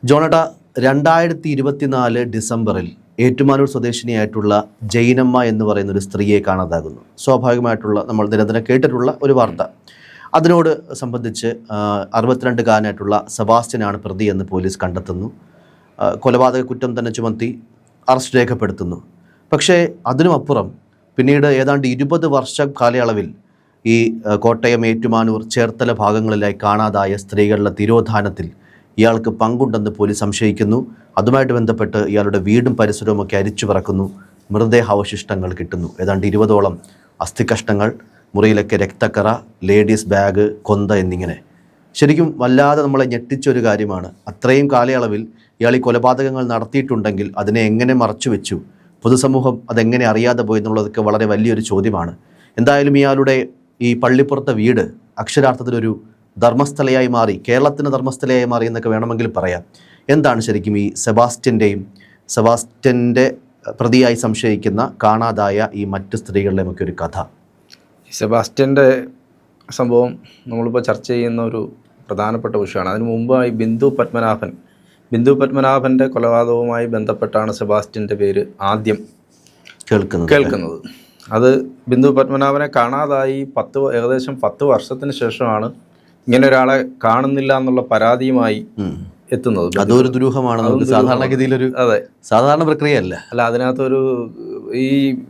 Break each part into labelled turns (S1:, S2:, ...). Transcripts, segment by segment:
S1: ജോണേട്ട, 2024 ഡിസംബറിൽ ഏറ്റുമാനൂർ സ്വദേശിനിയായിട്ടുള്ള ജൈനമ്മ എന്ന് പറയുന്ന ഒരു സ്ത്രീയെ കാണാതാകുന്നു. സ്വാഭാവികമായിട്ടുള്ള നമ്മൾ നിരന്തരം കേട്ടിട്ടുള്ള ഒരു വാർത്ത. അതിനോട് സംബന്ധിച്ച് 62കാരനായിട്ടുള്ള സെബാസ്റ്റ്യനാണ് പ്രതി എന്ന് പോലീസ് കണ്ടെത്തുന്നു. കൊലപാതക കുറ്റം തന്നെ ചുമത്തി അറസ്റ്റ് രേഖപ്പെടുത്തുന്നു. പക്ഷേ അതിനുമപ്പുറം പിന്നീട് ഏതാണ്ട് 20 വർഷ കാലയളവിൽ ഈ കോട്ടയം, ഏറ്റുമാനൂർ, ചേർത്തല ഭാഗങ്ങളിലായി കാണാതായ സ്ത്രീകളുടെ തിരോധാനത്തിൽ ഇയാൾക്ക് പങ്കുണ്ടെന്ന് പോലീസ് സംശയിക്കുന്നു. അതുമായിട്ട് ബന്ധപ്പെട്ട് ഇയാളുടെ വീടും പരിസരവും ഒക്കെ അരിച്ചു പറക്കുന്നു. മൃതദേഹാവശിഷ്ടങ്ങൾ കിട്ടുന്നു. ഏതാണ്ട് 20ഓളം അസ്ഥികഷ്ണങ്ങൾ, മുറിയിലൊക്കെ രക്തക്കറ, ലേഡീസ് ബാഗ്, കൊന്ത എന്നിങ്ങനെ. ശരിക്കും വല്ലാതെ നമ്മളെ ഞെട്ടിച്ചൊരു കാര്യമാണ്. അത്രയും കാലയളവിൽ ഇയാൾ ഈ കൊലപാതകങ്ങൾ നടത്തിയിട്ടുണ്ടെങ്കിൽ അതിനെ എങ്ങനെ മറച്ചു വെച്ചു, പൊതുസമൂഹം അതെങ്ങനെ അറിയാതെ പോയി എന്നുള്ളതൊക്കെ വളരെ വലിയൊരു ചോദ്യമാണ്. എന്തായാലും ഇയാളുടെ ഈ പള്ളിപ്പുറത്തെ വീട് അക്ഷരാർത്ഥത്തിലൊരു ധർമ്മസ്ഥലയായി മാറി, കേരളത്തിന് ധർമ്മസ്ഥലയായി മാറി എന്നൊക്കെ വേണമെങ്കിൽ പറയാം. എന്താണ് ശരിക്കും ഈ സെബാസ്റ്റ്യൻ്റെ പ്രതിയായി സംശയിക്കുന്ന കാണാതായ ഈ മറ്റ് സ്ത്രീകളുടെ ഒക്കെ ഒരു കഥ?
S2: സെബാസ്റ്റ്യൻ്റെ സംഭവം നമ്മളിപ്പോൾ ചർച്ച ചെയ്യുന്ന ഒരു പ്രധാനപ്പെട്ട വിഷയമാണ്. അതിനു മുമ്പായി ബിന്ദു പത്മനാഭൻ്റെ കൊലപാതകവുമായി ബന്ധപ്പെട്ടാണ് സെബാസ്റ്റ്യൻ്റെ പേര് ആദ്യം കേൾക്കുന്നത്. അത് ബിന്ദു പത്മനാഭനെ കാണാതായി ഏകദേശം 10 വർഷത്തിന് ശേഷമാണ് ഇങ്ങനെ ഒരാളെ കാണുന്നില്ല എന്നുള്ള പരാതിയുമായി എത്തുന്നത്.
S1: അതൊരു ദുരൂഹമാണ്. സാധാരണഗതിയിലൊരു സാധാരണ പ്രക്രിയയല്ല.
S2: അതിനകത്തൊരു ഈ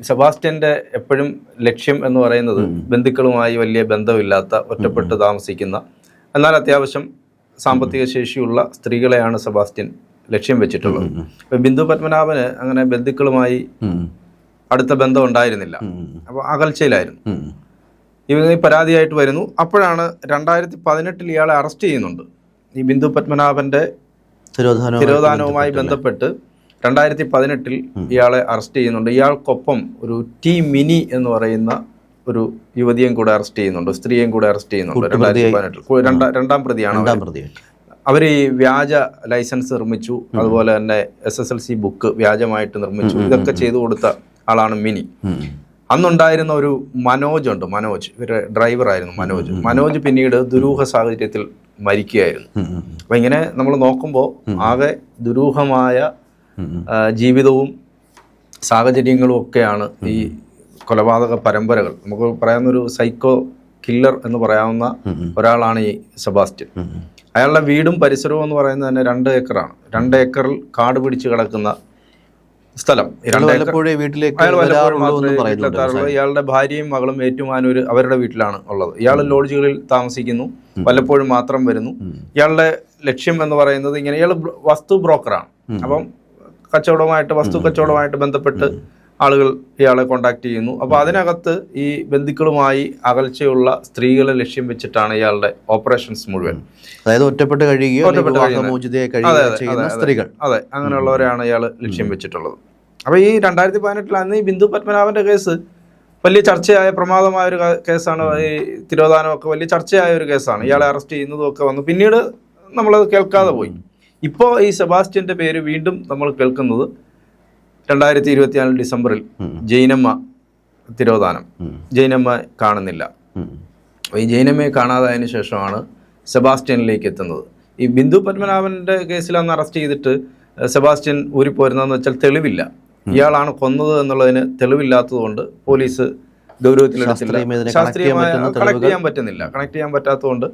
S2: സെബാസ്റ്റ്യൻ്റെ എപ്പോഴും ലക്ഷ്യം എന്ന് പറയുന്നത് ബന്ധുക്കളുമായി വലിയ ബന്ധമില്ലാത്ത, ഒറ്റപ്പെട്ട് താമസിക്കുന്ന, എന്നാൽ അത്യാവശ്യം സാമ്പത്തിക ശേഷിയുള്ള സ്ത്രീകളെയാണ് സെബാസ്റ്റ്യൻ ലക്ഷ്യം വെച്ചിട്ടുള്ളത്. ബിന്ദു പത്മനാഭന് അങ്ങനെ ബന്ധുക്കളുമായി അടുത്ത ബന്ധം ഉണ്ടായിരുന്നില്ല. അപ്പോൾ അകൽച്ചയിലായിരുന്നു. ഇവ പരാതിയായിട്ട് വരുന്നു. അപ്പോഴാണ് 2018 ഇയാളെ അറസ്റ്റ് ചെയ്യുന്നുണ്ട്. ഈ ബിന്ദു പത്മനാഭന്റെ തിരോധാനവുമായി ബന്ധപ്പെട്ട് 2018 ഇയാളെ അറസ്റ്റ് ചെയ്യുന്നുണ്ട്. ഇയാൾക്കൊപ്പം ഒരു ടി മിനി എന്ന് പറയുന്ന ഒരു യുവതിയും കൂടെ അറസ്റ്റ് ചെയ്യുന്നുണ്ട്, സ്ത്രീയും കൂടെ അറസ്റ്റ് ചെയ്യുന്നുണ്ട്. 2018 രണ്ടാം പ്രതിയാണ്. അവർ ഈ വ്യാജ ലൈസൻസ് നിർമ്മിച്ചു, അതുപോലെ തന്നെ SSLC ബുക്ക് വ്യാജമായിട്ട് നിർമ്മിച്ചു. ഇതൊക്കെ ചെയ്തു കൊടുത്ത ആളാണ് മിനി. അന്നുണ്ടായിരുന്ന ഒരു മനോജ് ഇവരുടെ ഡ്രൈവറായിരുന്നു മനോജ് പിന്നീട് ദുരൂഹ സാഹചര്യത്തിൽ മരിക്കുകയായിരുന്നു. അപ്പം ഇങ്ങനെ നമ്മൾ നോക്കുമ്പോൾ ആകെ ദുരൂഹമായ ജീവിതവും സാഹചര്യങ്ങളും ഒക്കെയാണ് ഈ കൊലപാതക പരമ്പരകൾ. നമുക്ക് പറയാവുന്നൊരു സൈക്കോ കില്ലർ എന്ന് പറയാവുന്ന ഒരാളാണ് ഈ സെബാസ്റ്റ്യൻ. അയാളുടെ വീടും പരിസരവും എന്ന് പറയുന്നത് തന്നെ 2 ഏക്കറാണ്. 2 ഏക്കറിൽ കാട് പിടിച്ച് കിടക്കുന്ന സ്ഥലം. ഇയാളുടെ ഭാര്യയും മകളും ഏറ്റുമാനൂര് അവരുടെ വീട്ടിലാണ് ഉള്ളത്. ഇയാൾ ലോഡ്ജുകളിൽ താമസിക്കുന്നു, വല്ലപ്പോഴും മാത്രം വരുന്നു. ഇയാളുടെ ലക്ഷ്യം എന്ന് പറയുന്നത് ഇങ്ങനെ, ഇയാൾ വസ്തു ബ്രോക്കറാണ്. അപ്പം വസ്തു കച്ചവടമായിട്ട് ബന്ധപ്പെട്ട് ആളുകൾ ഇയാളെ കോണ്ടാക്ട് ചെയ്യുന്നു. അപ്പോൾ അതിനകത്ത് ഈ ബന്ധുക്കളുമായി അകൽച്ചയുള്ള സ്ത്രീകളെ ലക്ഷ്യം വെച്ചിട്ടാണ് ഇയാളുടെ ഓപ്പറേഷൻസ് മുഴുവൻ.
S1: അതായത് ഒറ്റപ്പെട്ട് സ്ത്രീകൾ,
S2: അതെ, അങ്ങനെയുള്ളവരെയാണ് ഇയാൾ ലക്ഷ്യം വെച്ചിട്ടുള്ളത്. അപ്പോൾ ഈ 2018 അന്ന് ഈ ബിന്ദു പത്മനാഭന്റെ കേസ് വലിയ ചർച്ചയായ, പ്രമാദമായ ഒരു കേസാണ്. ഈ തിരോധാനമൊക്കെ വലിയ ചർച്ചയായ ഒരു കേസാണ്. ഇയാളെ അറസ്റ്റ് ചെയ്യുന്നതും ഒക്കെ വന്നു. പിന്നീട് നമ്മളത് കേൾക്കാതെ പോയി. ഇപ്പോൾ ഈ സെബാസ്റ്റ്യന്റെ പേര് വീണ്ടും നമ്മൾ കേൾക്കുന്നത് 2024 ഡിസംബറിൽ ജൈനമ്മ തിരോധാനം. ജൈനമ്മ കാണുന്നില്ല. ഈ ജൈനമ്മയെ കാണാതായതിനു ശേഷമാണ് സെബാസ്റ്റ്യനിലേക്ക് എത്തുന്നത്. ഈ ബിന്ദു പത്മനാഭന്റെ കേസിൽ അന്ന് അറസ്റ്റ് ചെയ്തിട്ട് സെബാസ്റ്റ്യൻ ഊരിപ്പോരുന്നതെന്ന് വെച്ചാൽ തെളിവില്ല. ഇയാളാണ് കൊന്നത് എന്നുള്ളതിന് തെളിവില്ലാത്തത് കൊണ്ട് പോലീസ് ഗൗരവത്തിലെടുത്തില്ല. ശാസ്ത്രീയമായി കണക്ട് ചെയ്യാൻ പറ്റാത്തതുകൊണ്ട്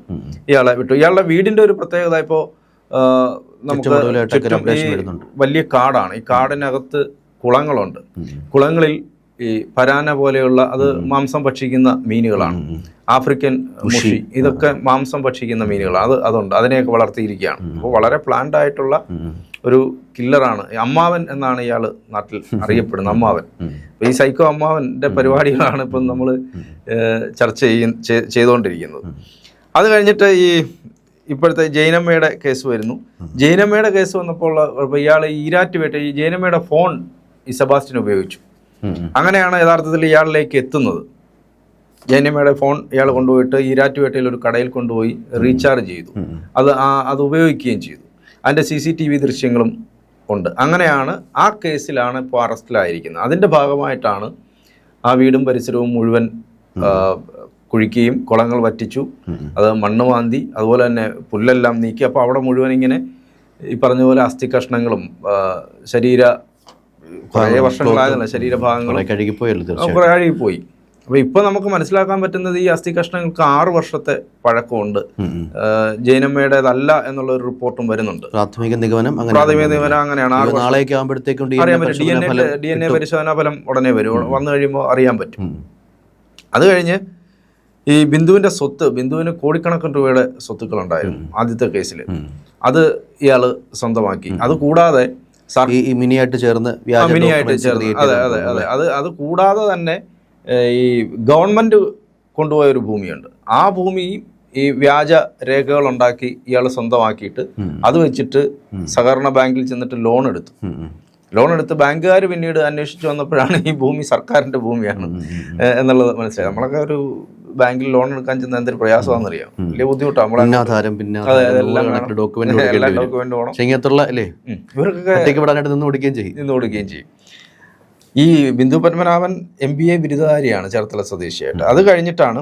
S2: ഇയാളെ വിട്ടു. ഇയാളുടെ വീടിന്റെ ഒരു പ്രത്യേകത, ഇപ്പോൾ നമുക്ക് ചുറ്റും ഈ വലിയ കാടാണ്. ഈ കാടിനകത്ത് കുളങ്ങളുണ്ട്. കുളങ്ങളിൽ ഈ പരാന പോലെയുള്ള, അത് മാംസം ഭക്ഷിക്കുന്ന മീനുകളാണ്. ആഫ്രിക്കൻ മുഷി, ഇതൊക്കെ മാംസം ഭക്ഷിക്കുന്ന മീനുകളാണ്. അതുണ്ട്, അതിനെയൊക്കെ വളർത്തിയിരിക്കുകയാണ്. അപ്പോൾ വളരെ പ്ലാൻഡ് ആയിട്ടുള്ള ഒരു കില്ലറാണ്. അമ്മാവൻ എന്നാണ് ഇയാൾ നാട്ടിൽ അറിയപ്പെടുന്നത്, അമ്മാവൻ. ഈ സൈക്കോ അമ്മാവന്റെ പരിപാടികളാണ് ഇപ്പം നമ്മൾ ചർച്ച ചെയ്തുകൊണ്ടിരിക്കുന്നത്. അത് കഴിഞ്ഞിട്ട് ഈ ഇപ്പോഴത്തെ ജൈനമ്മയുടെ കേസ് വരുന്നു. ജൈനമ്മയുടെ കേസ് വന്നപ്പോൾ ഇയാൾ ഈരാറ്റുപേട്ട, ഈ ജൈനമ്മയുടെ ഫോൺ ഈ സെബാസ്റ്റ്യൻ ഉപയോഗിച്ചു. അങ്ങനെയാണ് യഥാർത്ഥത്തിൽ ഇയാളിലേക്ക് എത്തുന്നത്. ജൈനമ്മയുടെ ഫോൺ ഇയാൾ കൊണ്ടുപോയിട്ട് ഈരാറ്റുപേട്ടയിൽ ഒരു കടയിൽ കൊണ്ടുപോയി റീചാർജ് ചെയ്തു. അത് ഉപയോഗിക്കുകയും ചെയ്തു. അതിൻ്റെ CCTV ദൃശ്യങ്ങളും ഉണ്ട്. അങ്ങനെയാണ് ആ കേസിലാണ് ഇപ്പോൾ അറസ്റ്റിലായിരിക്കുന്നത്. അതിൻ്റെ ഭാഗമായിട്ടാണ് ആ വീടും പരിസരവും മുഴുവൻ കുഴിക്കുകയും കുളങ്ങൾ വറ്റിച്ചു, അത് മണ്ണ് മാന്തി, അതുപോലെ തന്നെ പുല്ലെല്ലാം നീക്കി. അപ്പോൾ അവിടെ മുഴുവൻ ഇങ്ങനെ ഈ പറഞ്ഞ പോലെ അസ്ഥി കഷ്ണങ്ങളും കുറേ വർഷങ്ങളായതല്ല ശരീരഭാഗങ്ങൾ കുറെ കഴുകിപ്പോയി. അപ്പൊ ഇപ്പൊ നമുക്ക് മനസ്സിലാക്കാൻ പറ്റുന്നത് ഈ അസ്ഥി കഷ്ണങ്ങൾക്ക് 6 വർഷത്തെ പഴക്കമുണ്ട്, ജൈനമ്മയുടേതല്ല എന്നുള്ള ഒരു റിപ്പോർട്ടും വരുന്നുണ്ട്.
S1: പ്രാഥമിക നിഗമനം
S2: അങ്ങനെയാണ്. അറിയാൻ പറ്റും. DNA പരിശോധനാ ഫലം ഉടനെ വരും, വന്നു കഴിയുമ്പോൾ അറിയാൻ പറ്റും. അത് കഴിഞ്ഞ് ഈ ബിന്ദുവിന്റെ ബിന്ദുവിന് കോടിക്കണക്കിന് രൂപയുടെ സ്വത്തുക്കൾ ഉണ്ടായിരുന്നു ആദ്യത്തെ കേസിൽ. അത് ഇയാള് സ്വന്തമാക്കി. അത് കൂടാതെ
S1: മിനിയായിട്ട് ചേർന്ന്
S2: അത് കൂടാതെ തന്നെ ഈ ഗവൺമെന്റ് കൊണ്ടുപോയ ഒരു ഭൂമിയുണ്ട്. ആ ഭൂമി ഈ വ്യാജ രേഖകൾ ഉണ്ടാക്കി ഇയാൾ സ്വന്തമാക്കിയിട്ട് അത് വെച്ചിട്ട് സഹകരണ ബാങ്കിൽ ചെന്നിട്ട് ലോൺ എടുത്ത് ബാങ്കുകാർ പിന്നീട് അന്വേഷിച്ച് വന്നപ്പോഴാണ് ഈ ഭൂമി സർക്കാരിന്റെ ഭൂമിയാണ് എന്നുള്ളത് മനസ്സിലായി. നമ്മളൊക്കെ ഒരു ബാങ്കിൽ ലോൺ എടുക്കാൻ ചെന്ന എന്തൊരു പ്രയാസമാണെന്നറിയാം, വലിയ ബുദ്ധിമുട്ടാണ്. നിന്ന് കൊടുക്കുകയും ചെയ്യും. ഈ ബിന്ദു പത്മനാഭൻ MBA ബിരുദധാരിയാണ്, ചേർത്തല സ്വദേശിയായിട്ട്. അത് കഴിഞ്ഞിട്ടാണ്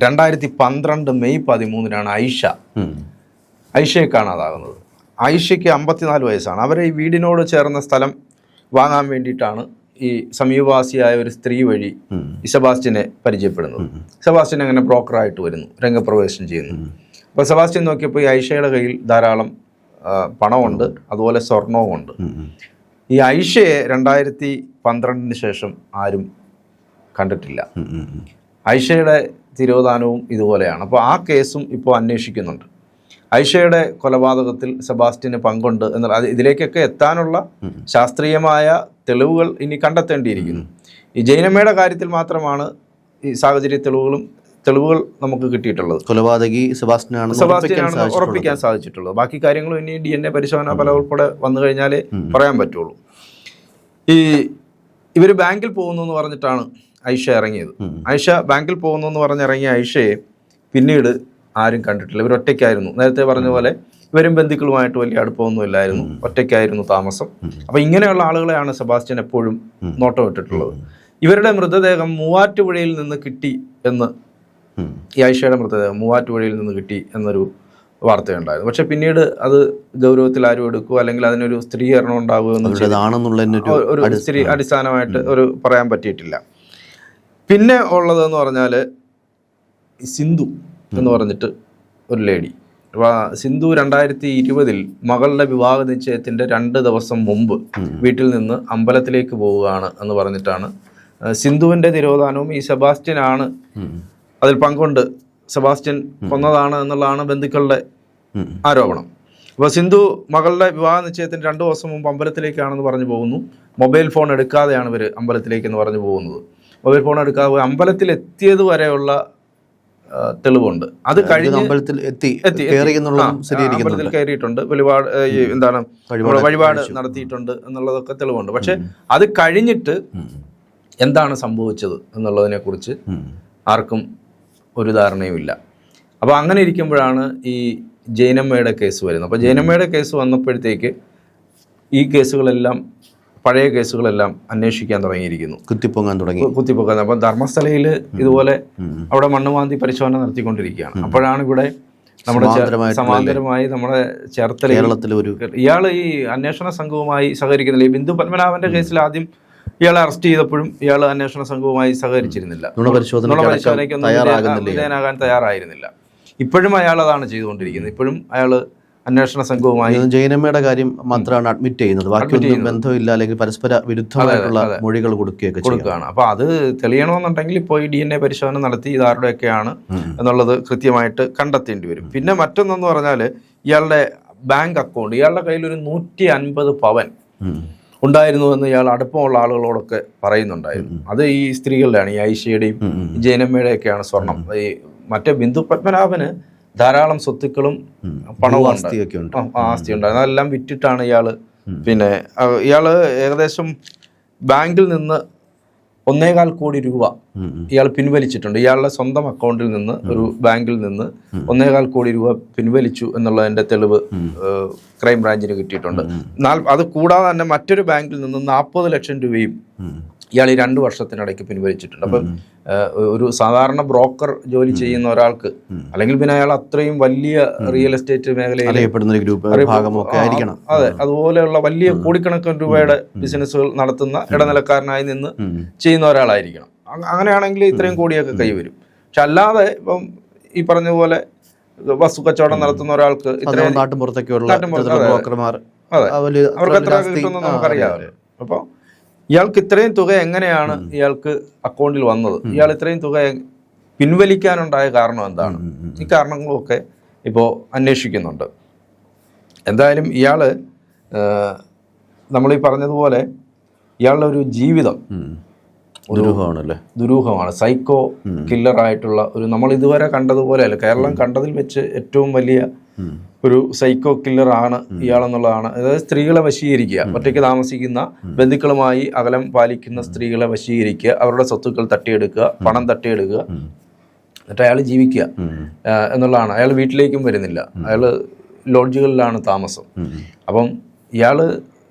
S2: 2012 മെയ് 13 ഐഷയെ കാണാതാകുന്നത്. ഐഷയ്ക്ക് 54 വയസ്സാണ്. അവരെ ഈ വീടിനോട് ചേർന്ന സ്ഥലം വാങ്ങാൻ വേണ്ടിയിട്ടാണ് ഈ സമീപവാസിയായ ഒരു സ്ത്രീ വഴി ഈ സെബാസ്റ്റ്യനെ പരിചയപ്പെടുന്നത്. സെബാസ്റ്റ്യൻ അങ്ങനെ ബ്രോക്കറായിട്ട് വരുന്നു, രംഗപ്രവേശനം ചെയ്യുന്നു. അപ്പോൾ സെബാസ്റ്റ്യൻ നോക്കിയപ്പോൾ ഈ ഐഷയുടെ കയ്യിൽ ധാരാളം പണമുണ്ട്, അതുപോലെ സ്വർണവുമുണ്ട്. ഈ ഐഷയെ 2012 ശേഷം ആരും കണ്ടിട്ടില്ല. ഐഷയുടെ തിരോധാനവും ഇതുപോലെയാണ്. അപ്പോൾ ആ കേസും ഇപ്പോൾ അന്വേഷിക്കുന്നുണ്ട്. ഐഷയുടെ കൊലപാതകത്തിൽ സെബാസ്റ്റ്യന് പങ്കുണ്ട് എന്നുള്ള ഇതിലേക്കൊക്കെ എത്താനുള്ള ശാസ്ത്രീയമായ തെളിവുകൾ ഇനി കണ്ടെത്തേണ്ടിയിരിക്കുന്നു. ഈ ജൈനമ്മയുടെ കാര്യത്തിൽ മാത്രമാണ് ഈ സാഹചര്യ തെളിവുകൾ നമുക്ക് കിട്ടിയിട്ടുള്ളത്.
S1: കൊലപാതകി സെബാസ്റ്റ്യനാണ്
S2: ഉറപ്പിക്കാൻ സാധിച്ചിട്ടുള്ളത്. ബാക്കി കാര്യങ്ങളും ഇനി DNA പരിശോധനാ ഫലം ഉൾപ്പെടെ വന്നു കഴിഞ്ഞാലേ പറയാൻ പറ്റുള്ളൂ. ഇവർ ബാങ്കിൽ പോകുന്നു എന്ന് പറഞ്ഞിട്ടാണ് ഐഷ ഇറങ്ങിയത്. ഐഷ ബാങ്കിൽ പോകുന്നു എന്ന് പറഞ്ഞിറങ്ങിയ ഐഷയെ പിന്നീട് ആരും കണ്ടിട്ടില്ല. ഇവർ ഒറ്റയ്ക്കായിരുന്നു. നേരത്തെ പറഞ്ഞ പോലെ ഇവരും ബന്ധുക്കളുമായിട്ട് വലിയ അടുപ്പമൊന്നും ഇല്ലായിരുന്നു, ഒറ്റയ്ക്കായിരുന്നു താമസം. അപ്പം ഇങ്ങനെയുള്ള ആളുകളെയാണ് സെബാസ്റ്റ്യൻ എപ്പോഴും നോട്ടം ഇട്ടിട്ടുള്ളത്. ഇവരുടെ മൃതദേഹം മൂവാറ്റുപുഴയിൽ നിന്ന് കിട്ടി എന്ന്, ഈ ഐഷയുടെ മൃതദേഹം മൂവാറ്റുപുഴയിൽ നിന്ന് കിട്ടി എന്നൊരു വാർത്തയുണ്ടായിരുന്നു. പക്ഷെ പിന്നീട് അത് ഗൗരവത്തിൽ ആരും എടുക്കുക അല്ലെങ്കിൽ അതിനൊരു സ്ഥിരീകരണം ഉണ്ടാവുക ഒരു സ്ഥിരീ അടിസ്ഥാനമായിട്ട് ഒരു പറയാൻ പറ്റിയിട്ടില്ല. പിന്നെ ഉള്ളതെന്ന് പറഞ്ഞാൽ സിന്ധു എന്ന് പറഞ്ഞിട്ട് ഒരു ലേഡി. സിന്ധു 2020 മകളുടെ വിവാഹ നിശ്ചയത്തിൻ്റെ 2 ദിവസം മുമ്പ് വീട്ടിൽ നിന്ന് അമ്പലത്തിലേക്ക് പോവുകയാണ് എന്ന് പറഞ്ഞിട്ടാണ് സിന്ധുവിൻ്റെ തിരോധാനവും ഈ സെബാസ്റ്റ്യനാണ് അതിൽ പങ്കുണ്ട്, സെബാസ്റ്റ്യൻ കൊന്നതാണ് എന്നുള്ളതാണ് ബന്ധുക്കളുടെ ആരോപണം. അപ്പോൾ സിന്ധു മകളുടെ വിവാഹ നിശ്ചയത്തിന് 2 ദിവസം മുമ്പ് അമ്പലത്തിലേക്കാണെന്ന് പറഞ്ഞു പോകുന്നു. മൊബൈൽ ഫോൺ എടുക്കാതെയാണ് ഇവർ അമ്പലത്തിലേക്കെന്ന് പറഞ്ഞു പോകുന്നത്. മൊബൈൽ ഫോൺ എടുക്കാതെ അമ്പലത്തിൽ എത്തിയത് വരെയുള്ള തെളിവുണ്ട്. അത് കഴിഞ്ഞ് അമ്പലത്തിൽ കയറിയിട്ടുണ്ട്, വഴിപാട് നടത്തിയിട്ടുണ്ട് എന്നുള്ളതൊക്കെ തെളിവുണ്ട്. പക്ഷെ അത് കഴിഞ്ഞിട്ട് എന്താണ് സംഭവിച്ചത് എന്നുള്ളതിനെ കുറിച്ച് ആർക്കും ഒരു ധാരണയുമില്ല. അപ്പോൾ അങ്ങനെ ഇരിക്കുമ്പോഴാണ് ഈ ജൈനമ്മയുടെ കേസ് വരുന്നത്. അപ്പോൾ ജൈനമ്മയുടെ കേസ് വന്നപ്പോഴത്തേക്ക് ഈ കേസുകളെല്ലാം, പഴയ കേസുകളെല്ലാം അന്വേഷിക്കാൻ തുടങ്ങിയിരിക്കുന്നു, കുത്തിപ്പൊങ്ങാൻ. അപ്പം ധർമ്മസ്ഥലയിൽ ഇതുപോലെ അവിടെ മണ്ണുമാന്തി പരിശോധന നടത്തിക്കൊണ്ടിരിക്കുകയാണ്. അപ്പോഴാണ് ഇവിടെ നമ്മുടെ സമാന്തരമായി നമ്മുടെ ചേർത്തല ഇയാൾ ഈ അന്വേഷണ സംഘവുമായി സഹകരിക്കുന്നില്ല. ഈ ബിന്ദു പത്മനാഭന്റെ കേസിൽ ആദ്യം ഇയാളെ അറസ്റ്റ് ചെയ്തപ്പോഴും ഇയാൾ അന്വേഷണ സംഘവുമായി സഹകരിച്ചിരുന്നില്ല, നുണപരിശോധനയ്ക്കൊന്നും വിധേയനാകാൻ തയ്യാറായിരുന്നില്ല. ഇപ്പോഴും അയാൾ അതാണ് ചെയ്തുകൊണ്ടിരിക്കുന്നത്. ഇപ്പോഴും അയാൾ അന്വേഷണ സംഘവുമായി
S1: ജൈനമ്മയുടെ കാര്യം മാത്രമാണ് അഡ്മിറ്റ് ചെയ്യുന്നത്, ബാക്കിയൊന്നും ബന്ധമില്ല അല്ലെങ്കിൽ പരസ്പര വിരുദ്ധമായിട്ടുള്ള മൊഴികൾ കൊടുക്കുകയാണ്.
S2: അപ്പോൾ അത് തെളിയണമെന്നുണ്ടെങ്കിൽ ഇപ്പോൾ ഈ DNA പരിശോധന നടത്തി ഇതാരുടെയൊക്കെയാണ് എന്നുള്ളത് കൃത്യമായിട്ട് കണ്ടെത്തേണ്ടി വരും. പിന്നെ മറ്റൊന്നെന്ന് പറഞ്ഞാൽ ഇയാളുടെ ബാങ്ക് അക്കൗണ്ട്, ഇയാളുടെ കയ്യിൽ ഒരു 150 പവൻ ഉണ്ടായിരുന്നു എന്ന് ഇയാൾ അടുപ്പമുള്ള ആളുകളോടൊക്കെ പറയുന്നുണ്ടായിരുന്നു. അത് ഈ സ്ത്രീകളുടെയാണ്, ഈ ഐഷയുടെയും ജൈനമ്മയുടെയൊക്കെയാണ് സ്വർണം. ഈ മറ്റേ ബിന്ദു പത്മനാഭന് ധാരാളം സ്വത്തുക്കളും പണവും ആസ്തി ഉണ്ടായിരുന്നു. അതെല്ലാം വിറ്റിട്ടാണ് ഇയാള് ഏകദേശം ബാങ്കിൽ നിന്ന് 1.25 കോടി രൂപ ഇയാൾ പിൻവലിച്ചിട്ടുണ്ട്. ഇയാളുടെ സ്വന്തം അക്കൗണ്ടിൽ നിന്ന്, ഒരു ബാങ്കിൽ നിന്ന് 1.25 കോടി രൂപ പിൻവലിച്ചു എന്നുള്ളതിന്റെ തെളിവ് ക്രൈം ബ്രാഞ്ചിന് കിട്ടിയിട്ടുണ്ട്. അത് കൂടാതെ തന്നെ മറ്റൊരു ബാങ്കിൽ നിന്ന് 40 ലക്ഷം രൂപയും ഇയാൾ ഈ 2 വർഷത്തിനിടയ്ക്ക് പിൻവലിച്ചിട്ടുണ്ട്. അപ്പം ഒരു സാധാരണ ബ്രോക്കർ ജോലി ചെയ്യുന്ന ഒരാൾക്ക്, അല്ലെങ്കിൽ പിന്നെ അയാൾ അത്രയും വലിയ റിയൽ എസ്റ്റേറ്റ് മേഖലയിൽ അതെ അതുപോലെയുള്ള വലിയ കോടിക്കണക്കിന് രൂപയുടെ ബിസിനസ്സുകൾ നടത്തുന്ന ഇടനിലക്കാരനായി നിന്ന് ചെയ്യുന്ന ഒരാളായിരിക്കണം. അങ്ങനെയാണെങ്കിൽ ഇത്രയും കോടിയൊക്കെ കൈവരും. പക്ഷെ അല്ലാതെ ഇപ്പം ഈ പറഞ്ഞ പോലെ വസ്തു കച്ചവടം നടത്തുന്ന ഒരാൾക്ക് ഇത്രയും അവർക്ക് എത്ര കിട്ടുമെന്ന് നമുക്കറിയാമല്ലോ. അപ്പോൾ ഇയാൾക്ക് ഇത്രയും തുക എങ്ങനെയാണ് ഇയാൾക്ക് അക്കൗണ്ടിൽ വന്നത്, ഇയാൾ ഇത്രയും തുക പിൻവലിക്കാനുണ്ടായ കാരണം എന്താണ്, ഈ കാരണങ്ങളൊക്കെ ഇപ്പോൾ അന്വേഷിക്കുന്നുണ്ട്. എന്തായാലും ഇയാൾ നമ്മളീ പറഞ്ഞതുപോലെ ഇയാളുടെ ഒരു ജീവിതം ദുരൂഹമാണ്. സൈക്കോ കില്ലറായിട്ടുള്ള ഒരു, നമ്മൾ ഇതുവരെ കണ്ടതുപോലെയല്ല, കേരളം കണ്ടതിൽ വെച്ച് ഏറ്റവും വലിയ ഒരു സൈക്കോ കില്ലറാണ് ഇയാളെന്നുള്ളതാണ്. അതായത് സ്ത്രീകളെ വശീകരിക്കുക, ഒറ്റയ്ക്ക് താമസിക്കുന്ന ബന്ധുക്കളുമായി അകലം പാലിക്കുന്ന സ്ത്രീകളെ വശീകരിക്കുക, അവരുടെ സ്വത്തുക്കൾ തട്ടിയെടുക്കുക, പണം തട്ടിയെടുക്കുക, എന്നിട്ട് അയാൾ ജീവിക്കുക എന്നുള്ളതാണ്. അയാൾ വീട്ടിലേക്കും വരുന്നില്ല, അയാൾ ലോഡ്ജുകളിലാണ് താമസം. അപ്പം ഇയാൾ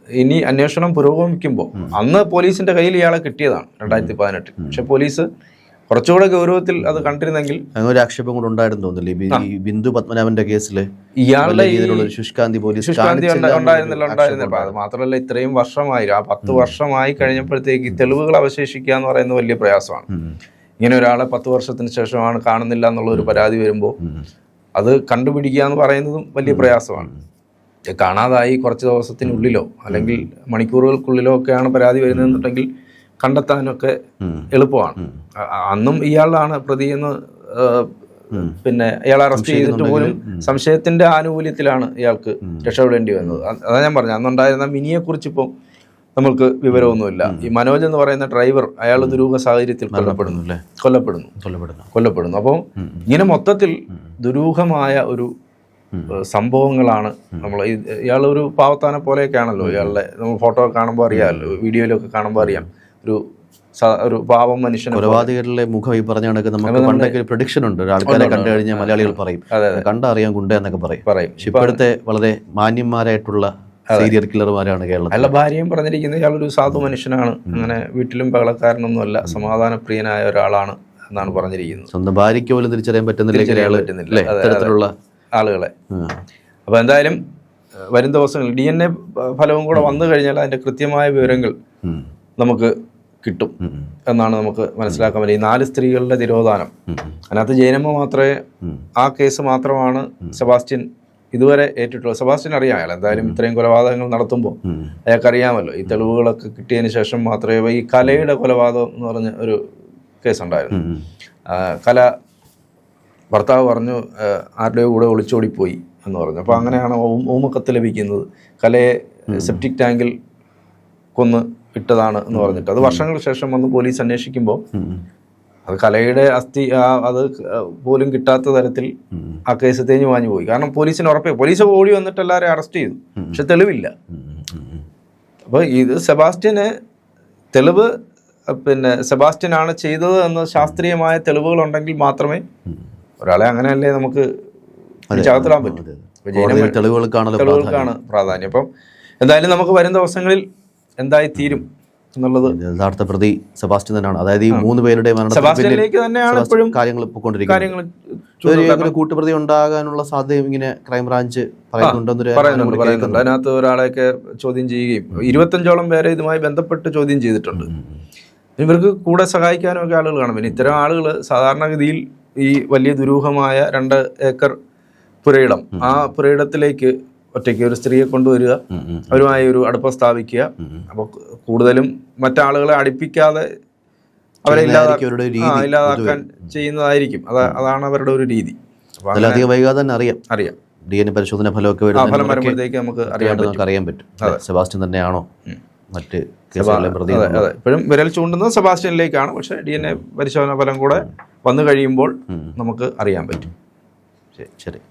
S2: ഇനി അന്വേഷണം പുരോഗമിക്കുമ്പോൾ, അന്ന് പോലീസിന്റെ കയ്യിൽ ഇയാളെ കിട്ടിയതാണ് 2018. പക്ഷെ പോലീസ് കുറച്ചുകൂടെ ഗൗരവത്തിൽ അത് കണ്ടിരുന്നെങ്കിൽ.
S1: ഒരു ആക്ഷേപം കൂടെ ഉണ്ടായിരുന്നു തോന്നില്ലേ ഈ ബിന്ദു പത്മനാഭന്റെ കേസിൽ,
S2: ഇയാളുടെ
S1: ശുഷ്കാന്തി
S2: ഉണ്ടായിരുന്നില്ല. അത് മാത്രമല്ല, ഇത്രയും വർഷമായി, ആ 10 വർഷമായി കഴിഞ്ഞപ്പോഴത്തേക്ക് തെളിവുകൾ അവശേഷിക്കുക എന്ന് പറയുന്നത് വലിയ പ്രയാസമാണ്. ഇങ്ങനെ ഒരാളെ 10 വർഷത്തിന് ശേഷമാണ് കാണുന്നില്ല എന്നുള്ള ഒരു പരാതി വരുമ്പോൾ അത് കണ്ടുപിടിക്കുക എന്ന് പറയുന്നതും വലിയ പ്രയാസമാണ്. കാണാതായി കുറച്ച് ദിവസത്തിനുള്ളിലോ അല്ലെങ്കിൽ മണിക്കൂറുകൾക്കുള്ളിലോ ഒക്കെയാണ് പരാതി വരുന്നതെന്നുണ്ടെങ്കിൽ കണ്ടെത്താനൊക്കെ എളുപ്പമാണ്. അന്നും ഇയാളാണ് പ്രതിയെന്ന് പിന്നെ ഇയാൾ അറസ്റ്റ് ചെയ്തിട്ട് പോലും സംശയത്തിന്റെ ആനുകൂല്യത്തിലാണ് ഇയാൾക്ക് രക്ഷപ്പെടേണ്ടി വന്നത്. അതാ ഞാൻ പറഞ്ഞു, അന്നുണ്ടായിരുന്ന മിനിയെ കുറിച്ച് ഇപ്പം നമ്മൾക്ക് വിവരമൊന്നുമില്ല. ഈ മനോജ് എന്ന് പറയുന്ന ഡ്രൈവർ, അയാൾ ദുരൂഹ സാഹചര്യത്തിൽ കൊല്ലപ്പെടുന്നു. അപ്പോൾ ഇങ്ങനെ മൊത്തത്തിൽ ദുരൂഹമായ ഒരു സംഭവങ്ങളാണ്. നമ്മൾ ഇയാളൊരു പാവത്താനെ പോലെയൊക്കെയാണല്ലോ, ഇയാളുടെ നമ്മൾ ഫോട്ടോ കാണുമ്പോൾ അറിയാമല്ലോ, വീഡിയോയിലൊക്കെ കാണുമ്പോൾ അറിയാം, ഒരു പാവം മനുഷ്യൻ.
S1: കൊലപാതകരിലെ മുഖം ഈ പറഞ്ഞ കണക്ക് നമുക്ക് പണ്ടൊക്കെ ഒരു പ്രഡിക്ഷൻ ഉണ്ട്, ആൾക്കാരെ കണ്ടു കഴിഞ്ഞാൽ മലയാളികൾ പറയും കണ്ടറിയാൻ ഗുണ്ട എന്നൊക്കെ പറയും. ഇപ്പോഴത്തെ വളരെ മാന്യന്മാരായിട്ടുള്ള സീരിയൽ കില്ലർമാരാണ് കേരളത്തിൽ.
S2: അല്ല, ഭാര്യയും പറഞ്ഞിരിക്കുന്നത് ഇയാളൊരു സാധു മനുഷ്യനാണ്, അങ്ങനെ വീട്ടിലും ബഹളക്കാരനൊന്നുമല്ല, സമാധാനപ്രിയനായ ഒരാളാണ് എന്നാണ് പറഞ്ഞിരിക്കുന്നത്.
S1: സ്വന്തം ഭാര്യയ്ക്ക് പോലും തിരിച്ചറിയാൻ പറ്റുന്നില്ല ഇത്തരത്തിലുള്ള ആളുകളെ.
S2: അപ്പോൾ എന്തായാലും വരും ദിവസങ്ങളിൽ DNA ഫലവും കൂടെ വന്നു കഴിഞ്ഞാൽ അതിന്റെ കൃത്യമായ വിവരങ്ങൾ നമുക്ക് കിട്ടും എന്നാണ് നമുക്ക് മനസ്സിലാക്കാൻ പറ്റും. ഈ 4 സ്ത്രീകളുടെ തിരോധാനം, അതിനകത്ത് ജയനമ്മ മാത്രമേ, ആ കേസ് മാത്രമാണ് സെബാസ്റ്റ്യൻ ഇതുവരെ ഏറ്റിട്ടുള്ളത്. സെബാസ്റ്റ്യൻ അറിയാം, അയാൾ എന്തായാലും ഇത്രയും കൊലപാതകങ്ങൾ നടത്തുമ്പോൾ അയാൾക്കറിയാമല്ലോ, ഈ തെളിവുകളൊക്കെ കിട്ടിയതിന് ശേഷം മാത്രമേ. ഈ കലയുടെ കൊലപാതകം എന്ന് പറഞ്ഞ ഒരു കേസുണ്ടായിരുന്നു. കല ഭർത്താവ് പറഞ്ഞു ആരുടെയോ കൂടെ ഒളിച്ചോടിപ്പോയി എന്ന് പറഞ്ഞു. അപ്പോൾ അങ്ങനെയാണ് ഊമക്കത്ത് ലഭിക്കുന്നത്, കലയെ സെപ്റ്റിക് ടാങ്കിൽ കൊന്ന് ഇട്ടതാണ് എന്ന് പറഞ്ഞിട്ട്. അത് വർഷങ്ങൾക്ക് ശേഷം വന്ന് പോലീസ് അന്വേഷിക്കുമ്പോൾ അത് കലയുടെ അസ്ഥി അത് പോലും കിട്ടാത്ത തരത്തിൽ ആ കേസ് തേഞ്ഞു വാഞ്ഞു പോയി. കാരണം പോലീസിന് ഉറപ്പേ, പോലീസ് ഓടി വന്നിട്ട് എല്ലാവരെയും അറസ്റ്റ് ചെയ്തു, പക്ഷെ തെളിവില്ല. അപ്പോൾ ഇത് സെബാസ്റ്റ്യന് തെളിവ്, പിന്നെ സെബാസ്റ്റ്യനാണ് ചെയ്തത് എന്ന് ശാസ്ത്രീയമായ തെളിവുകളുണ്ടെങ്കിൽ മാത്രമേ ഒരാളെ, അങ്ങനെയല്ലേ നമുക്ക് ചകത്തിടാൻ പറ്റും. തെളിവുകൾക്കാണ് പ്രാധാന്യം. അപ്പം എന്തായാലും നമുക്ക് വരും ദിവസങ്ങളിൽ എന്തായി തീരും എന്നുള്ളത്.
S1: യഥാർത്ഥ പ്രതി സെബാസ്റ്റ്യൻ തന്നെയാണ്. അതായത് ഈ 3 പേരുടെ
S2: സെബാസ്റ്റ്യനിലേക്ക് തന്നെയാണ് ഇപ്പോഴും
S1: കാര്യങ്ങൾ പോയിക്കൊണ്ടിരിക്കുന്നത്. കൂട്ടുപ്രതി ഉണ്ടാകാനുള്ള സാധ്യത ഇങ്ങനെ ക്രൈംബ്രാഞ്ച്
S2: പറയുന്നുണ്ട്. അതിനകത്ത് ഒരാളെയൊക്കെ ചോദ്യം ചെയ്യുകയും 25ഓളം പേരെ ഇതുമായി ബന്ധപ്പെട്ട് ചോദ്യം ചെയ്തിട്ടുണ്ട്. ഇവർക്ക് കൂടെ സഹായിക്കാനും ഒക്കെ ആളുകൾ കാണും. പിന്നെ ഇത്തരം ആളുകൾ സാധാരണഗതിയിൽ ഈ വലിയ ദുരൂഹമായ 2 ഏക്കർ പുരയിടം, ആ പുരയിടത്തിലേക്ക് ഒറ്റയ്ക്ക് ഒരു സ്ത്രീയെ കൊണ്ടുവരിക, അവരുമായി ഒരു അടുപ്പം സ്ഥാപിക്കുക. അപ്പോൾ കൂടുതലും മറ്റാളുകളെ അടുപ്പിക്കാതെ അവരെ ഇല്ലാതാക്കാൻ ചെയ്യുന്നതായിരിക്കും. അതാണ് അവരുടെ ഒരു രീതി.
S1: അധികം വൈകാതെ തന്നെ അറിയാം.
S2: DNA
S1: പരിശോധന ഫലമൊക്കെ
S2: വരുമ്പോഴത്തേക്ക് നമുക്ക് അറിയാൻ പറ്റും
S1: സെബാസ്റ്റ്യൻ തന്നെയാണോ മറ്റ്
S2: ഇപ്പോഴും വിരൽ ചൂണ്ടുന്നത് സെബാസ്റ്റ്യനിലേക്കാണ്. പക്ഷേ DNA പരിശോധന ഫലം കൂടെ വന്നു കഴിയുമ്പോൾ നമുക്ക് അറിയാൻ പറ്റും.
S1: ശരി.